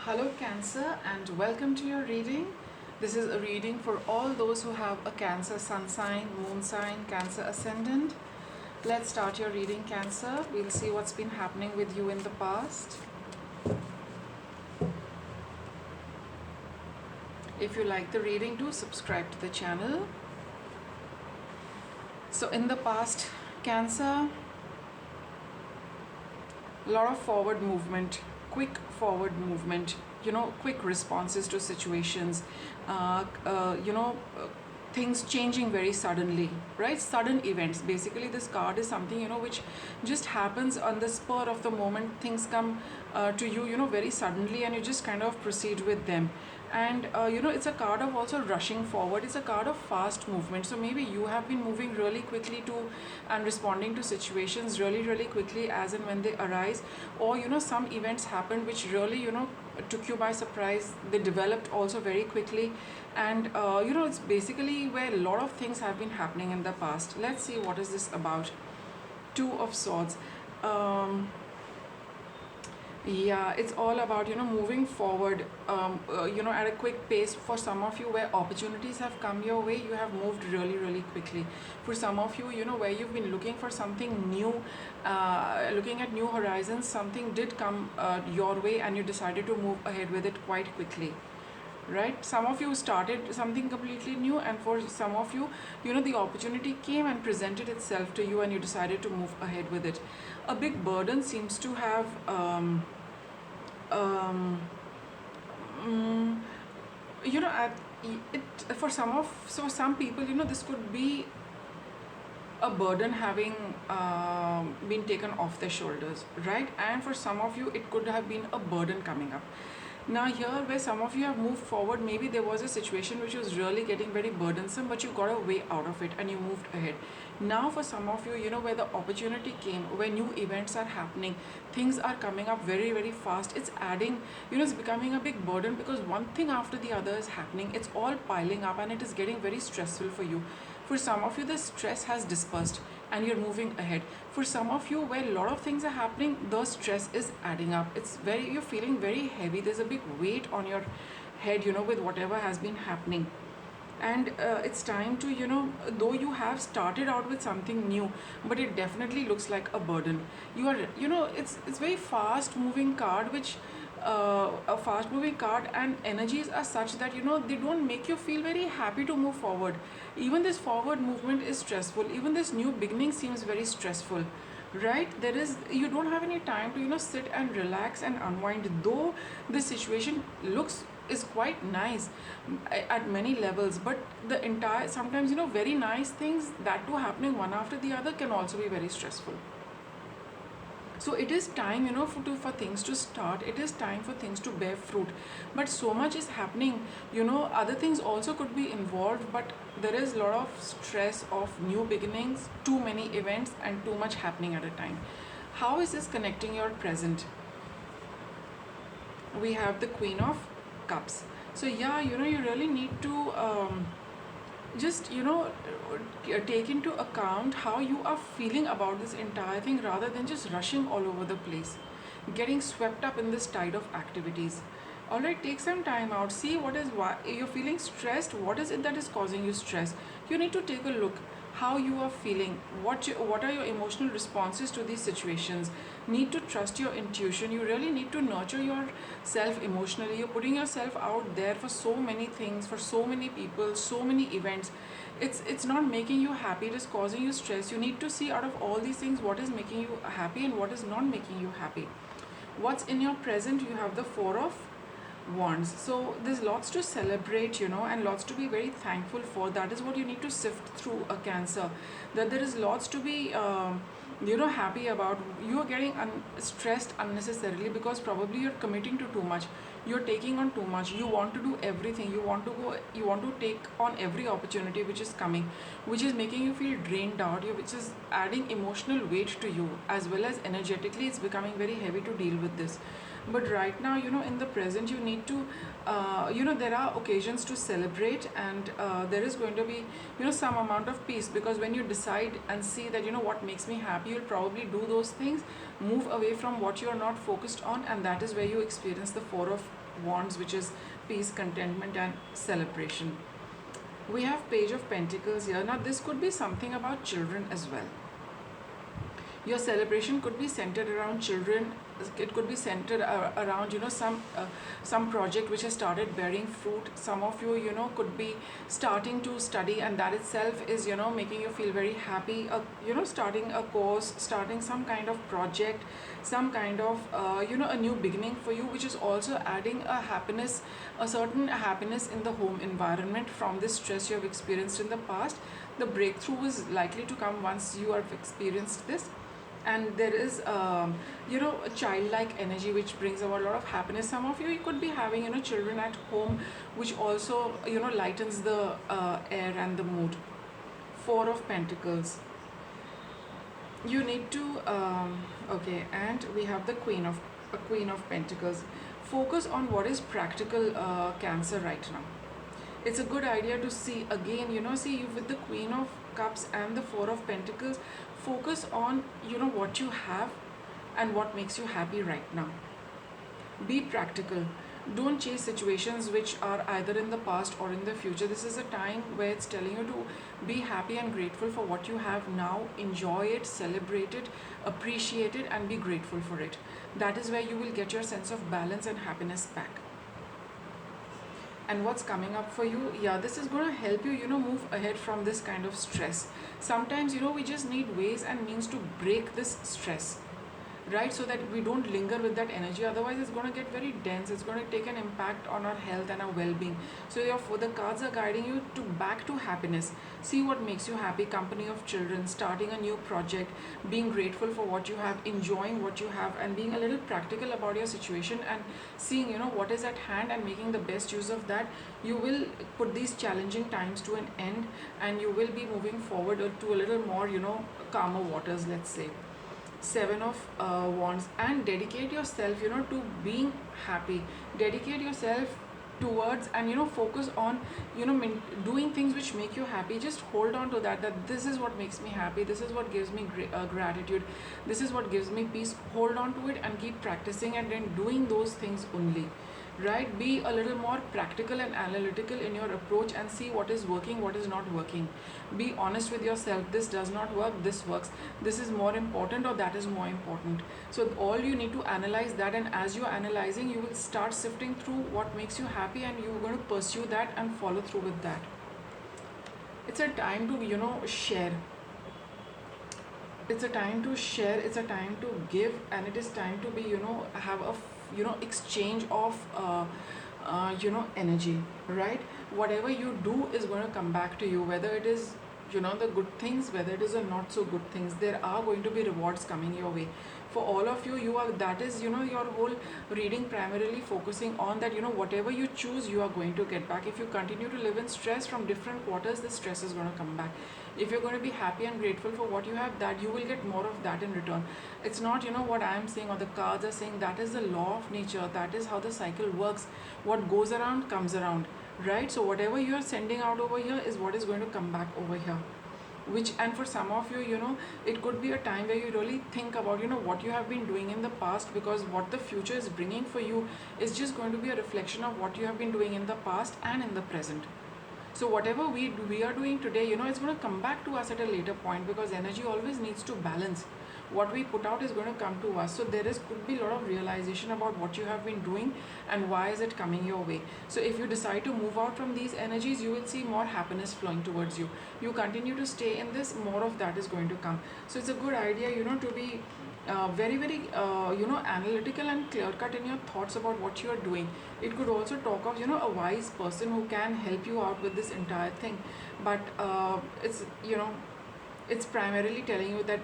Hello Cancer and welcome to your reading. This is a reading for all those who have a Cancer sun sign, moon sign, Cancer ascendant. Let's start your reading, Cancer. We'll see what's been happening with you in the past. If you like the reading, do subscribe to the channel. So in the past, Cancer, a lot of forward movement, quick forward movement, quick responses to situations, things changing very suddenly, right? Sudden events. Basically, this card is something, which just happens on the spur of the moment. Things come to you, very suddenly, and you just kind of proceed with them. And it's a card of also rushing forward. It's a card of fast movement. So maybe you have been moving really quickly to and responding to situations really, really quickly as and when they arise, or some events happened which really took you by surprise. They developed also very quickly, and it's basically where a lot of things have been happening in the past. Let's see what is this about. Two of Swords. Yeah, it's all about moving forward, at a quick pace. For some of you, where opportunities have come your way, you have moved really, really quickly. For some of you, where you've been looking for something new, looking at new horizons, something did come your way, and you decided to move ahead with it quite quickly. Right, some of you started something completely new, and for some of you, the opportunity came and presented itself to you, and you decided to move ahead with it. A big burden seems to have um, mm, for some people, this could be a burden having been taken off their shoulders, right? And for some of you, it could have been a burden coming up. Now here, where some of you have moved forward, maybe there was a situation which was really getting very burdensome, but you got a way out of it and you moved ahead. Now for some of you, where the opportunity came, where new events are happening, things are coming up very, very fast. It's adding, it's becoming a big burden, because one thing after the other is happening. It's all piling up and it is getting very stressful for you. For some of you, the stress has dispersed and you're moving ahead. For some of you, where a lot of things are happening, the stress is adding up. You're feeling very heavy. There's a big weight on your head, with whatever has been happening. And it's time to, though you have started out with something new, but it definitely looks like a burden. You are, it's very fast moving card, which a fast moving card, and energies are such that they don't make you feel very happy to move forward. Even this forward movement is stressful. Even this new beginning seems very stressful, right? You don't have any time to sit and relax and unwind, though this situation is quite nice at many levels, but the entire, sometimes very nice things, that too happening one after the other, can also be very stressful. So it is time, for things to start. It is time for things to bear fruit. But so much is happening, other things also could be involved, but there is a lot of stress of new beginnings, too many events, and too much happening at a time. How is this connecting your present? We have the Queen of Cups. So yeah, you really need to just take into account how you are feeling about this entire thing, rather than just rushing all over the place, getting swept up in this tide of activities. All right, take some time out, see why you're feeling stressed. What is it that is causing you stress? You need to take a look how you are feeling, what are your emotional responses to these situations. Need to trust your intuition. You really need to nurture yourself emotionally. You're putting yourself out there for so many things, for so many people, so many events. It's not making you happy, it is causing you stress. You need to see out of all these things what is making you happy and what is not making you happy. What's in your present? You have the Four of Wands. So there's lots to celebrate, and lots to be very thankful for. That is what you need to sift through, a Cancer. That there is lots to be happy about. You are getting stressed unnecessarily, because probably you're committing to too much. You're taking on too much. You want to do everything. You want to take on every opportunity which is coming, which is making you feel drained out, which is adding emotional weight to you, as well as energetically it's becoming very heavy to deal with this. But right now, in the present, you need to, there are occasions to celebrate, and there is going to be, some amount of peace, because when you decide and see that, what makes me happy, you'll probably do those things, move away from what you're not focused on, and that is where you experience the Four of Wands, which is peace, contentment, and celebration. We have Page of Pentacles here. Now, this could be something about children as well. Your celebration could be centered around children. It could be centered around, some project which has started bearing fruit. Some of you, could be starting to study, and that itself is, making you feel very happy. Starting a course, starting some kind of project, some kind of, a new beginning for you, which is also adding a happiness, a certain happiness in the home environment from this stress you have experienced in the past. The breakthrough is likely to come once you have experienced this. And there is, a childlike energy which brings about a lot of happiness. Some of you could be having, children at home, which also, lightens the air and the mood. Four of Pentacles. You need to, okay, and we have the Queen of Pentacles. Focus on what is practical, Cancer, right now. It's a good idea to see again, see you with the Queen of Cups and the Four of Pentacles. Focus on, what you have and what makes you happy right now. Be practical. Don't chase situations which are either in the past or in the future. This is a time where it's telling you to be happy and grateful for what you have now. Enjoy it, celebrate it, appreciate it, and be grateful for it. That is where you will get your sense of balance and happiness back. And what's coming up for you, yeah, this is going to help you, move ahead from this kind of stress. Sometimes, we just need ways and means to break this stress, right? So that we don't linger with that energy. Otherwise, it's going to get very dense. It's going to take an impact on our health and our well-being. So the cards are guiding you to back to happiness. See what makes you happy. Company of children, starting a new project, being grateful for what you have, enjoying what you have, and being a little practical about your situation, and seeing, what is at hand and making the best use of that. You will put these challenging times to an end, and you will be moving forward to a little more, calmer waters, let's say. Seven of Wands. And dedicate yourself, to being happy. Dedicate yourself towards, and focus on, doing things which make you happy. Just hold on to that this is what makes me happy, this is what gives me gratitude, this is what gives me peace. Hold on to it and keep practicing, and then doing those things only, right? Be a little more practical and analytical in your approach, and see what is working, what is not working. Be honest with yourself. This does not work, this works. This is more important, or that is more important. So all you need to analyze that, and as you're analyzing, you will start sifting through what makes you happy, and you're going to pursue that and follow through with that. It's a time to, share. It's a time to share, it's a time to give, and it is time to be, have a exchange of energy, right? Whatever you do is going to come back to you, whether it is, the good things, whether it is a not so good things. There are going to be rewards coming your way. For all of you, that is, your whole reading primarily focusing on that, whatever you choose, you are going to get back. If you continue to live in stress from different quarters, the stress is going to come back. If you're going to be happy and grateful for what you have, that you will get more of that in return. It's not, what I am saying or the cards are saying. That is the law of nature. That is how the cycle works. What goes around comes around, right? So whatever you're sending out over here is what is going to come back over here. And for some of you, it could be a time where you really think about, what you have been doing in the past, because what the future is bringing for you is just going to be a reflection of what you have been doing in the past and in the present. So whatever we are doing today, it's going to come back to us at a later point, because energy always needs to balance. What we put out is going to come to us. So there could be a lot of realization about what you have been doing and why is it coming your way. So if you decide to move out from these energies, you will see more happiness flowing towards you. You continue to stay in this, more of that is going to come. So it's a good idea, to be very, very, analytical and clear cut in your thoughts about what you are doing. It could also talk of, a wise person who can help you out with this entire thing. But it's primarily telling you that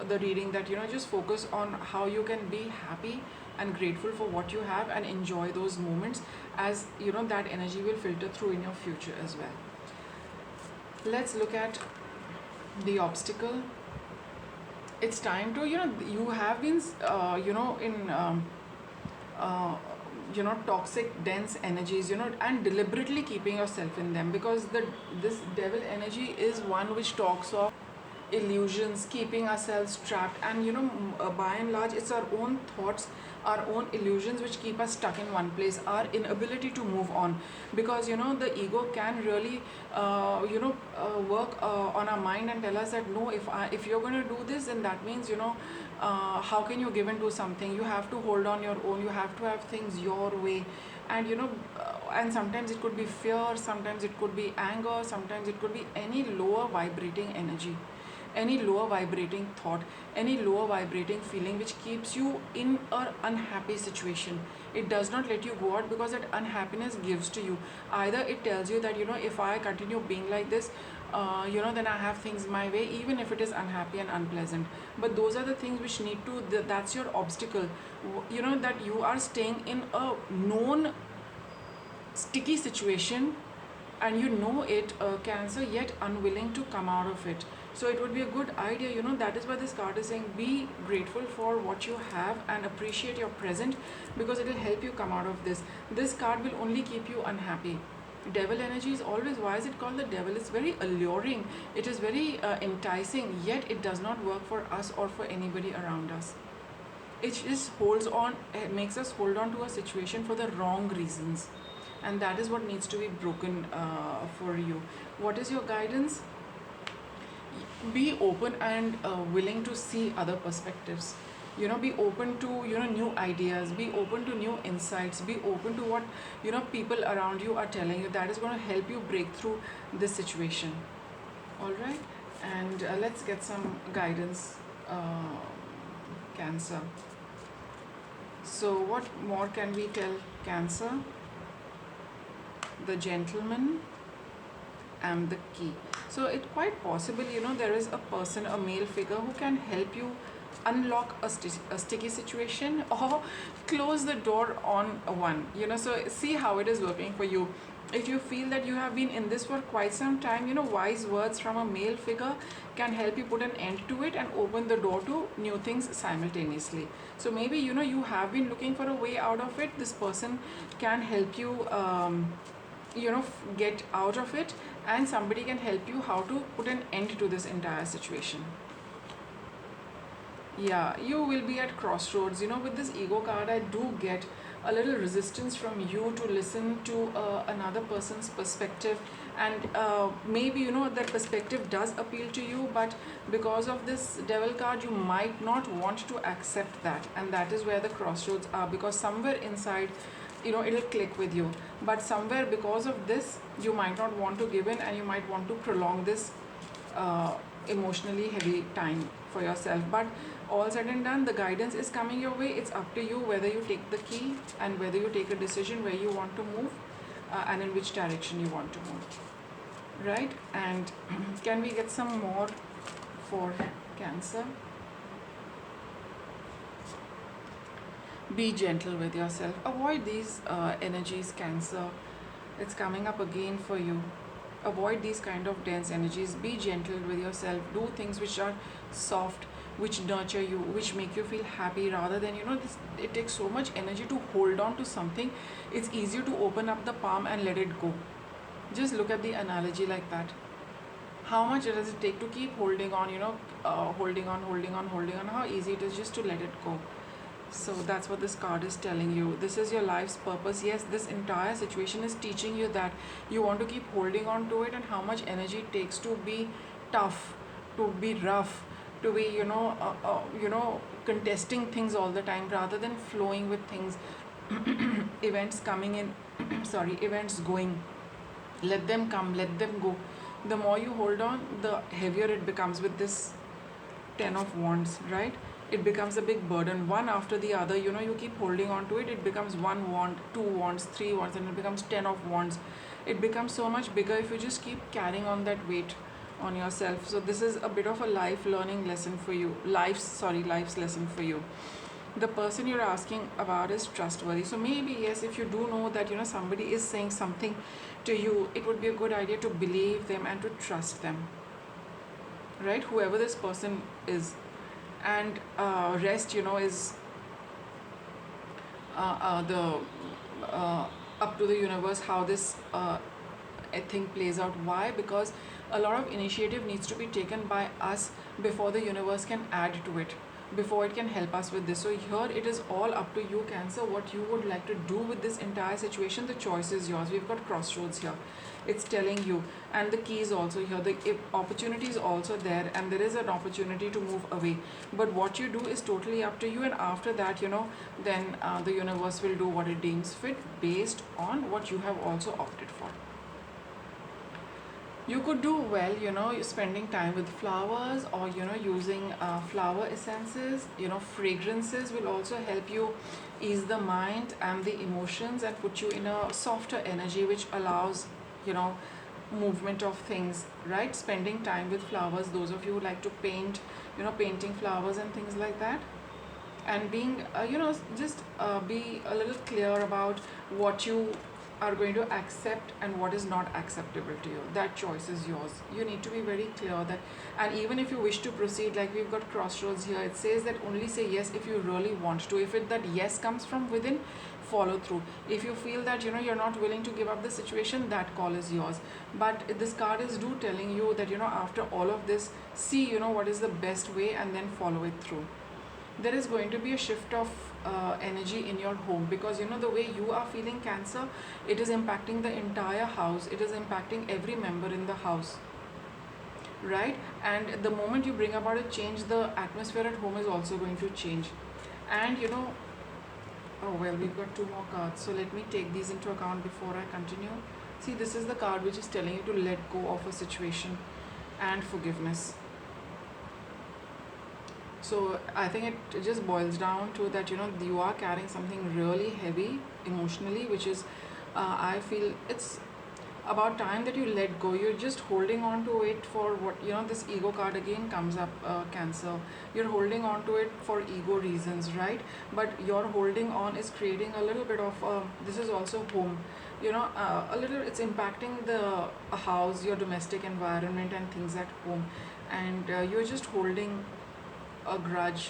the reading that, just focus on how you can be happy and grateful for what you have, and enjoy those moments, as, that energy will filter through in your future as well. Let's look at the obstacle. It's time to, you have been, in uh, toxic dense energies, and deliberately keeping yourself in them, because the this devil energy is one which talks of illusions, keeping ourselves trapped, and by and large it's our own thoughts, our own illusions which keep us stuck in one place, our inability to move on, because the ego can really work on our mind and tell us that no, if you're going to do this, then that means how can you give in to something? You have to hold on your own, you have to have things your way. And and sometimes it could be fear, sometimes it could be anger, sometimes it could be any lower vibrating energy, any lower vibrating thought, any lower vibrating feeling which keeps you in an unhappy situation. It does not let you go out, because that unhappiness gives to you. Either it tells you that if I continue being like this, then I have things my way, even if it is unhappy and unpleasant. But those are the things which need to, that's your obstacle. That you are staying in a known sticky situation, and it, cancer, yet unwilling to come out of it. So it would be a good idea, that is why this card is saying be grateful for what you have and appreciate your present, because it will help you come out of this card will only keep you unhappy. Devil energy is always, why is it called the devil? It's very alluring, it is very enticing, yet it does not work for us or for anybody around us. It just holds on, makes us hold on to a situation for the wrong reasons, and that is what needs to be broken for you. What is your guidance? Be open and willing to see other perspectives. Be open to new ideas, be open to new insights, be open to what people around you are telling you. That is going to help you break through this situation. All right, and let's get some guidance, Cancer. So what more can we tell Cancer? The Gentleman and the Key. So it's quite possible, there is a person, a male figure, who can help you unlock a sticky situation, or close the door on one. So see how it is working for you. If you feel that you have been in this for quite some time, wise words from a male figure can help you put an end to it and open the door to new things simultaneously. So maybe you have been looking for a way out of it. This person can help you get out of it, and somebody can help you how to put an end to this entire situation. Yeah, you will be at crossroads. With this ego card, I do get a little resistance from you to listen to another person's perspective, and maybe that perspective does appeal to you, but because of this devil card, you might not want to accept that, and that is where the crossroads are, because somewhere inside it'll click with you, but somewhere because of this you might not want to give in, and you might want to prolong this emotionally heavy time for yourself. But all said and done, the guidance is coming your way. It's up to you whether you take the key and whether you take a decision where you want to move, and in which direction you want to move, right? And can we get some more for Cancer? Be gentle with yourself. Avoid these energies, Cancer. It's coming up again for you. Avoid these kind of dense energies. Be gentle with yourself. Do things which are soft, which nurture you, which make you feel happy, rather than it takes so much energy to hold on to something. It's easier to open up the palm and let it go. Just look at the analogy like that. How much does it take to keep holding on, holding on, how easy it is just to let it go. So that's what this card is telling you. This is your life's purpose. Yes, this entire situation is teaching you that you want to keep holding on to it, and how much energy it takes to be tough, to be rough, to be contesting things all the time, rather than flowing with things. Events coming in, sorry, events going. Let them come, let them go. The more you hold on, the heavier it becomes with this 10 of Wands, right? It becomes a big burden, one after the other. You keep holding on to it. It becomes 1 wand, 2 wands, 3 wands, and it becomes 10 of wands. It becomes so much bigger if you just keep carrying on that weight on yourself. So this is a bit of a life learning lesson for you. Life's lesson for you. The person you're asking about is trustworthy. So maybe, yes, if you do know that somebody is saying something to you, it would be a good idea to believe them and to trust them, right? Whoever this person is. And rest is the up to the universe how this thing plays out. Why? Because a lot of initiative needs to be taken by us before the universe can add to it, before it can help us with this. So here it is all up to you, Cancer, what you would like to do with this entire situation. The choice is yours. We've got crossroads here. It's telling you, and the key is also here. The opportunity is also there, and there is an opportunity to move away. But what you do is totally up to you, and after that, then the universe will do what it deems fit based on what you have also opted for. You could do well, spending time with flowers, or using flower essences. Fragrances will also help you ease the mind and the emotions and put you in a softer energy, which allows you know movement of things, right? Spending time with flowers, those of you who like to paint, painting flowers and things like that, and being just be a little clear about what you are going to accept and what is not acceptable to you. That choice is yours. You need to be very clear that, and even if you wish to proceed, like we've got crossroads here, it says that only say yes if you really want to. If that yes comes from within, follow through. If you feel that you're not willing to give up the situation, that call is yours. But this card is telling you that after all of this, see what is the best way and then follow it through. There is going to be a shift of energy in your home, because the way you are feeling, Cancer, it is impacting the entire house. It is impacting every member in the house, right? And the moment you bring about a change, the atmosphere at home is also going to change. And oh well, we've got two more cards, so let me take these into account before I continue. See, this is the card which is telling you to let go of a situation and forgiveness. So I think it just boils down to that you are carrying something really heavy emotionally, which is I feel it's about time that you let go. You're just holding on to it for what this ego card again comes up, Cancer. You're holding on to it for ego reasons, right? But your holding on is creating a little bit of this is also home, a little. It's impacting the house, your domestic environment and things at home, and you're just holding a grudge.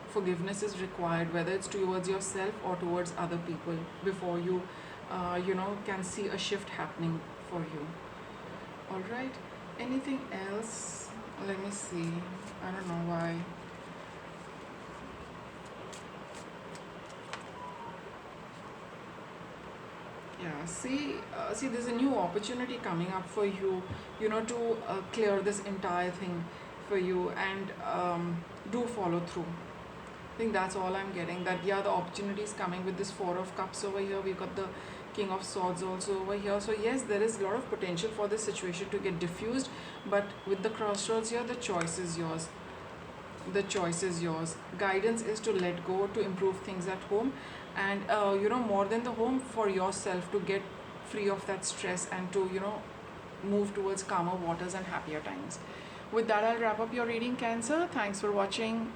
Forgiveness is required, whether it's towards yourself or towards other people, before you can see a shift happening for you. All right, anything else? Let me see. I don't know why. Yeah, see, there's a new opportunity coming up for you, to clear this entire thing for you, and do follow through. I think that's all I'm getting. That yeah, the opportunity is coming with this Four of Cups over here. We've got the King of Swords also over here. So yes, there is a lot of potential for this situation to get diffused. But with the crossroads here, the choice is yours. The choice is yours. Guidance is to let go, to improve things at home, and more than the home, for yourself, to get free of that stress and to move towards calmer waters and happier times. With that, I'll wrap up your reading, Cancer. Thanks for watching.